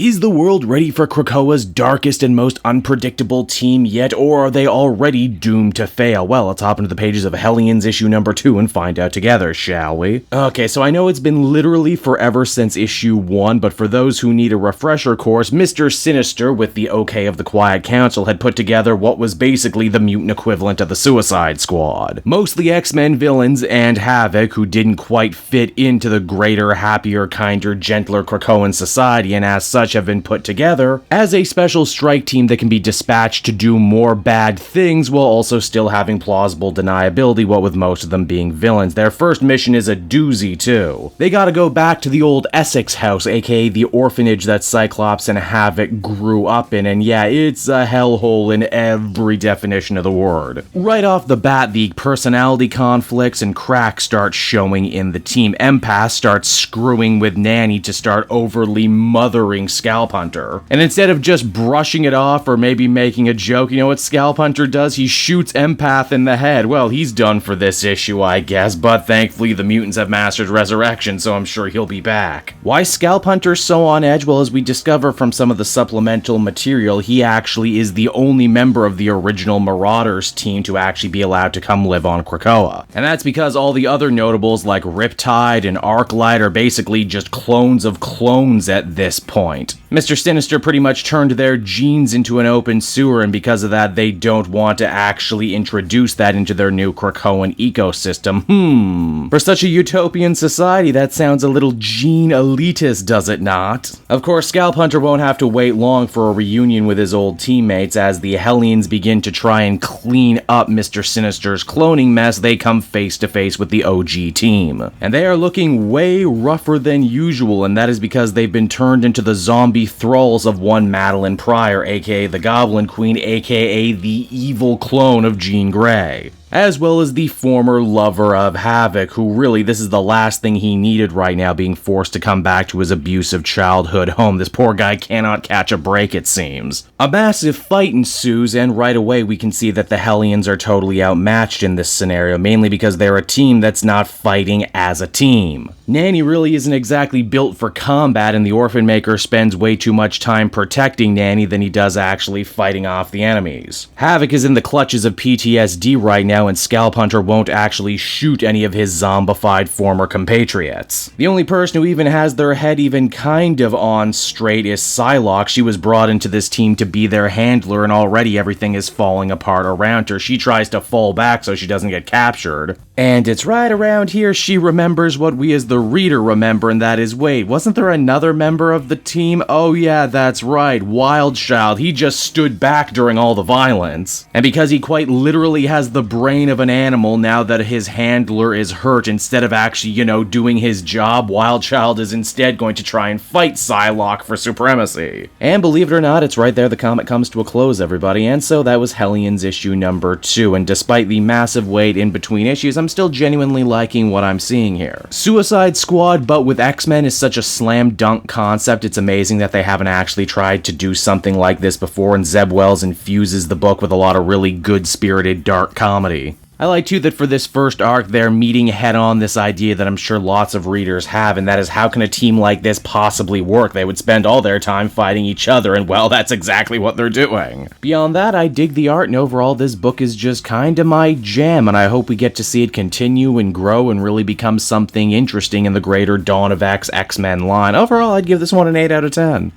Is the world ready for Krakoa's darkest and most unpredictable team yet, or are they already doomed to fail? Well, let's hop into the pages of Hellions issue number 2 and find out together, shall we? Okay, so I know it's been literally forever since issue 1, but for those who need a refresher course, Mister Sinister, with the okay of the Quiet Council, had put together what was basically the mutant equivalent of the Suicide Squad. Mostly X-Men villains and Havoc, who didn't quite fit into the greater, happier, kinder, gentler Krakoan society, and as such have been put together as a special strike team that can be dispatched to do more bad things while also still having plausible deniability, what with most of them being villains. Their first mission is a doozy too. They gotta go back to the old Essex house, aka the orphanage that Cyclops and Havoc grew up in, and yeah, it's a hellhole in every definition of the word. Right off the bat, the personality conflicts and cracks start showing in the team. Empath starts screwing with Nanny to start overly mothering Scalp Hunter. And instead of just brushing it off or maybe making a joke, you know what Scalp Hunter does? He shoots Empath in the head. Well, he's done for this issue, I guess, but thankfully the mutants have mastered resurrection, so I'm sure he'll be back. Why Scalp Hunter so on edge? Well, as we discover from some of the supplemental material, he actually is the only member of the original Marauders team to actually be allowed to come live on Krakoa. And that's because all the other notables like Riptide and Arclight are basically just clones of clones at this point. Mister Sinister pretty much turned their genes into an open sewer, and because of that, they don't want to actually introduce that into their new Krakoan ecosystem. For such a utopian society, that sounds a little gene elitist, does it not? Of course, Scalp Hunter won't have to wait long for a reunion with his old teammates. As the Hellions begin to try and clean up Mister Sinister's cloning mess, they come face to face with the OG team. And they are looking way rougher than usual, and that is because they've been turned into the zombie thralls of one Madeline Pryor, aka the Goblin Queen, aka the evil clone of Jean Grey, as well as the former lover of Havoc, who really, this is the last thing he needed right now, being forced to come back to his abusive childhood home. This poor guy cannot catch a break, it seems. A massive fight ensues, and right away we can see that the Hellions are totally outmatched in this scenario, mainly because they're a team that's not fighting as a team. Nanny really isn't exactly built for combat, and the Orphan Maker spends way too much time protecting Nanny than he does actually fighting off the enemies. Havoc is in the clutches of PTSD right now, and Scalp Hunter won't actually shoot any of his zombified former compatriots. The only person who even has their head even kind of on straight is Psylocke. She was brought into this team to be their handler, and already everything is falling apart around her. She tries to fall back so she doesn't get captured. And it's right around here she remembers what we as the reader remember, and that is, wait, wasn't there another member of the team? Oh yeah, that's right, Wildchild. He just stood back during all the violence. And because he quite literally has the brain of an animal now that his handler is hurt, instead of actually, doing his job, Wildchild is instead going to try and fight Psylocke for supremacy. And believe it or not, it's right there the comic comes to a close, everybody. And so that was Hellions issue number 2, and despite the massive wait in between issues, I'm still genuinely liking what I'm seeing here. Suicide Squad, but with X-Men, is such a slam dunk concept. It's amazing that they haven't actually tried to do something like this before, and Zeb Wells infuses the book with a lot of really good-spirited dark comedy. I like, too, that for this first arc, they're meeting head-on this idea that I'm sure lots of readers have, and that is, how can a team like this possibly work? They would spend all their time fighting each other, and well, that's exactly what they're doing. Beyond that, I dig the art, and overall, this book is just kinda my jam, and I hope we get to see it continue and grow and really become something interesting in the greater Dawn of X-Men line. Overall, I'd give this one an 8 out of 10.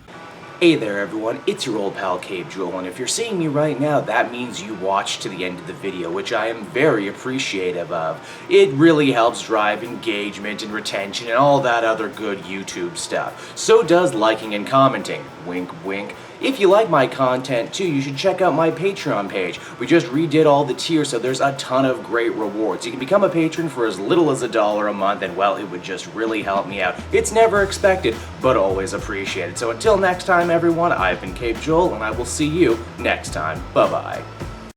Hey there everyone, it's your old pal Cape Joel, and if you're seeing me right now, that means you watched to the end of the video, which I am very appreciative of. It really helps drive engagement and retention and all that other good YouTube stuff. So does liking and commenting. Wink wink. If you like my content too, you should check out my Patreon page. We just redid all the tiers, so there's a ton of great rewards. You can become a patron for as little as $1 a month, and well, it would just really help me out. It's never expected, but always appreciated. So until next time everyone, I've been Cape Joel, and I will see you next time. Bye-bye.